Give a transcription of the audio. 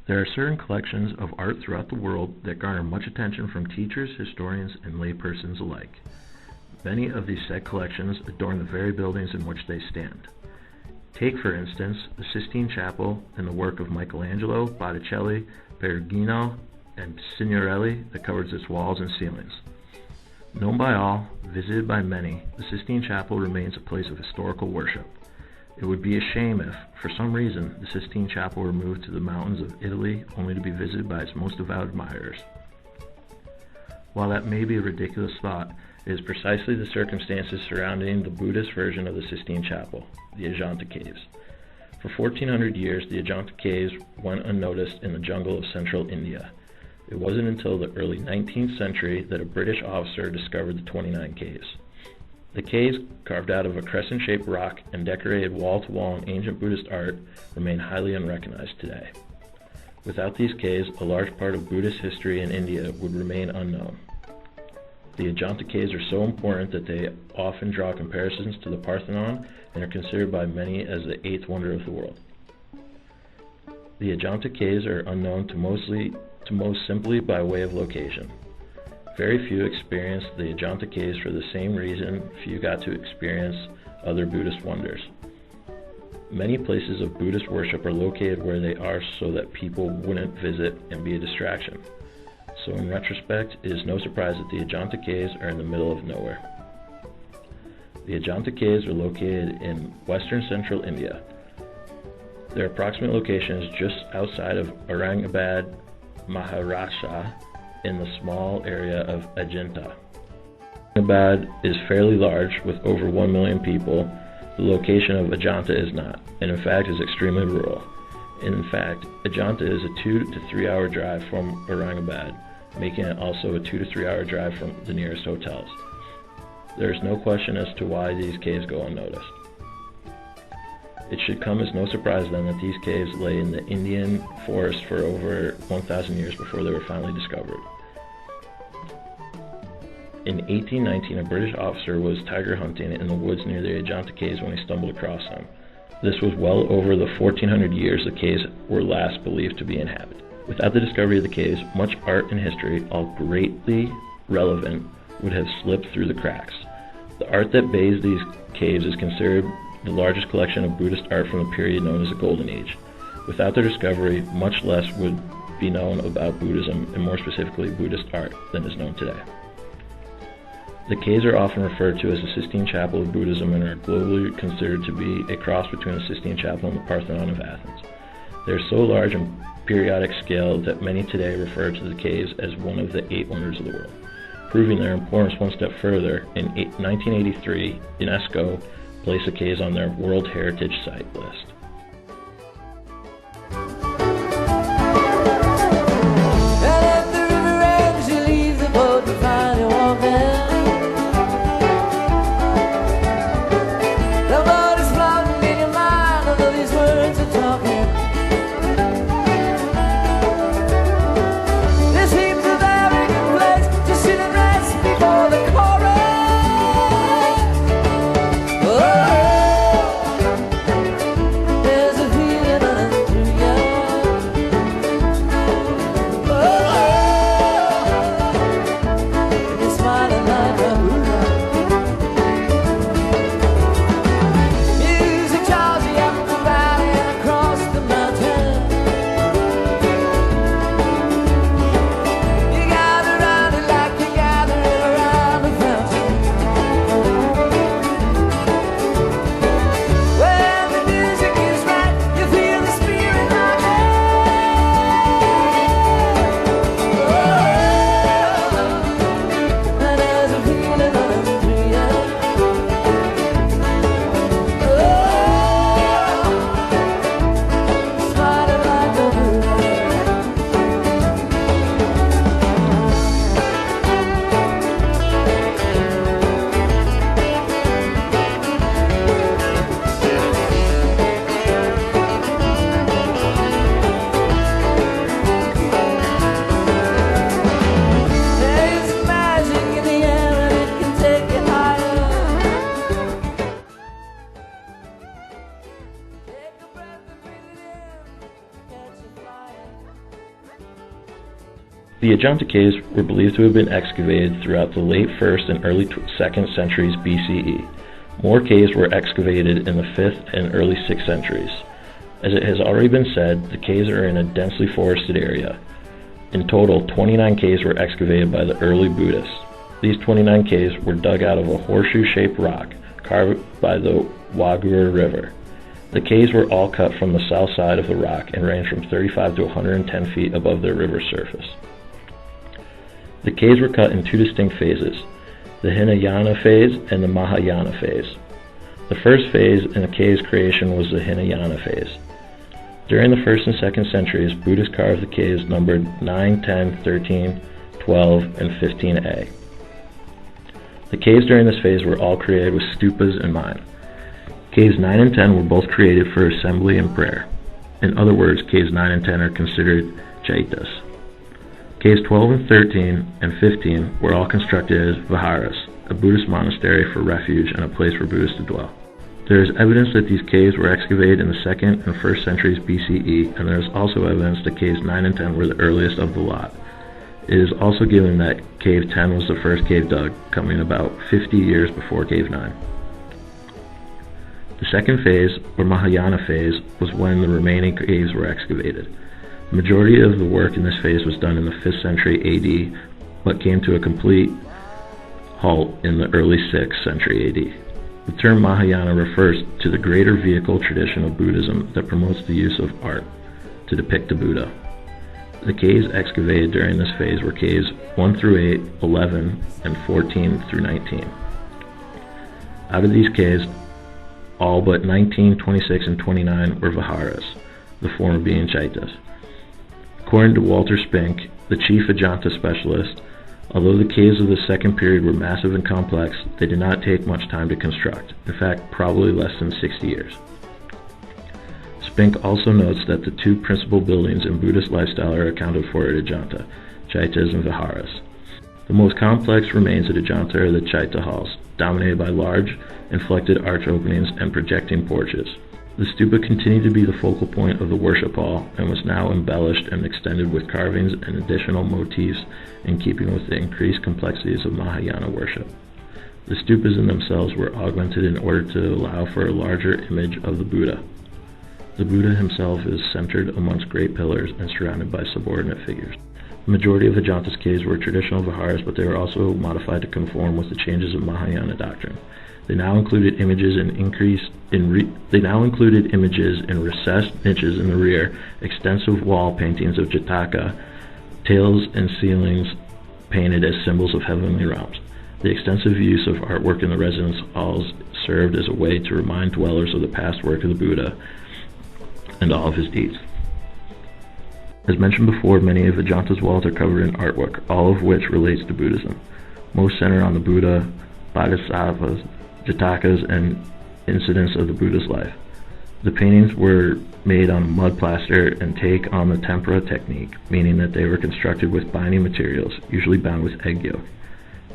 There are certain collections of art throughout the world that garner much attention from teachers, historians, and laypersons alike. Many of these said collections adorn the very buildings in which they stand. Take, for instance, the Sistine Chapel and the work of Michelangelo, Botticelli, Perugino, and Signorelli that covers its walls and ceilings. Known by all, visited by many, the Sistine Chapel remains a place of historical worship. It would be a shame if, for some reason, the Sistine Chapel were moved to the mountains of Italy only to be visited by its most devout admirers. While that may be a ridiculous thought, it is precisely the circumstances surrounding the Buddhist version of the Sistine Chapel, the Ajanta Caves. For 1400 years, the Ajanta Caves went unnoticed in the jungle of central India. It wasn't until the early 19th century that a British officer discovered the 29 caves. The caves, carved out of a crescent-shaped rock and decorated wall-to-wall in ancient Buddhist art, remain highly unrecognized today. Without these caves, a large part of Buddhist history in India would remain unknown. The Ajanta Caves are so important that they often draw comparisons to the Parthenon and are considered by many as the eighth wonder of the world. The Ajanta Caves are unknown to most simply by way of location. Very few experienced the Ajanta Caves for the same reason few got to experience other Buddhist wonders. Many places of Buddhist worship are located where they are so that people wouldn't visit and be a distraction. So in retrospect, it is no surprise that the Ajanta Caves are in the middle of nowhere. The Ajanta Caves are located in western central India. Their approximate location is just outside of Aurangabad, Maharashtra, in the small area of Ajanta. Aurangabad is fairly large, with over 1 million people. The location of Ajanta is not, and in fact is extremely rural. In fact, Ajanta is a 2 to 3 hour drive from Aurangabad, making it also a 2 to 3 hour drive from the nearest hotels. There is no question as to why these caves go unnoticed. It should come as no surprise then that these caves lay in the Indian forest for over 1,000 years before they were finally discovered. In 1819, a British officer was tiger hunting in the woods near the Ajanta Caves when he stumbled across them. This was well over the 1,400 years the caves were last believed to be inhabited. Without the discovery of the caves, much art and history, all greatly relevant, would have slipped through the cracks. The art that bathes these caves is considered the largest collection of Buddhist art from the period known as the Golden Age. Without their discovery, much less would be known about Buddhism, and more specifically Buddhist art, than is known today. The caves are often referred to as the Sistine Chapel of Buddhism and are globally considered to be a cross between the Sistine Chapel and the Parthenon of Athens. They are so large and periodic scale that many today refer to the caves as one of the 8 wonders of the world. Proving their importance one step further, in 1983, UNESCO placed the caves on their World Heritage Site list. The Ajanta caves were believed to have been excavated throughout the late 1st and early 2nd centuries BCE. More caves were excavated in the 5th and early 6th centuries. As it has already been said, the caves are in a densely forested area. In total, 29 caves were excavated by the early Buddhists. These 29 caves were dug out of a horseshoe-shaped rock carved by the Wagur River. The caves were all cut from the south side of the rock and range from 35 to 110 feet above the river surface. The caves were cut in 2 distinct phases, the Hinayana phase and the Mahayana phase. The first phase in a cave's creation was the Hinayana phase. During the 1st and 2nd centuries, Buddhists carved the caves numbered 9, 10, 13, 12, and 15a. The caves during this phase were all created with stupas in mind. Caves 9 and 10 were both created for assembly and prayer. In other words, caves 9 and 10 are considered chaitas. Caves 12 and 13 and 15 were all constructed as viharas, a Buddhist monastery for refuge and a place for Buddhists to dwell. There is evidence that these caves were excavated in the 2nd and 1st centuries BCE, and there is also evidence that caves 9 and 10 were the earliest of the lot. It is also given that cave 10 was the first cave dug, coming about 50 years before cave 9. The second phase, or Mahayana phase, was when the remaining caves were excavated. The majority of the work in this phase was done in the 5th century AD, but came to a complete halt in the early 6th century AD. The term Mahayana refers to the greater vehicle tradition of Buddhism that promotes the use of art to depict the Buddha. The caves excavated during this phase were caves 1 through 8, 11, and 14 through 19. Out of these caves, all but 19, 26, and 29 were viharas, the former being chaitas. According to Walter Spink, the chief Ajanta specialist, although the caves of the second period were massive and complex, they did not take much time to construct, in fact probably less than 60 years. Spink also notes that the 2 principal buildings in Buddhist lifestyle are accounted for at Ajanta, chaitas and viharas. The most complex remains at Ajanta are the chaita halls, dominated by large, inflected arch openings and projecting porches. The stupa continued to be the focal point of the worship hall and was now embellished and extended with carvings and additional motifs in keeping with the increased complexities of Mahayana worship. The stupas in themselves were augmented in order to allow for a larger image of the Buddha. The Buddha himself is centered amongst great pillars and surrounded by subordinate figures. The majority of Ajanta's caves were traditional viharas, but they were also modified to conform with the changes of Mahayana doctrine. They now included images in recessed niches in the rear, extensive wall paintings of Jataka, tails and ceilings painted as symbols of heavenly realms. The extensive use of artwork in the residence halls served as a way to remind dwellers of the past work of the Buddha and all of his deeds. As mentioned before, many of Ajanta's walls are covered in artwork, all of which relates to Buddhism. Most center on the Buddha, Bodhisattvas, Jatakas, and incidents of the Buddha's life. The paintings were made on mud plaster and take on the tempera technique, meaning that they were constructed with binding materials, usually bound with egg yolk.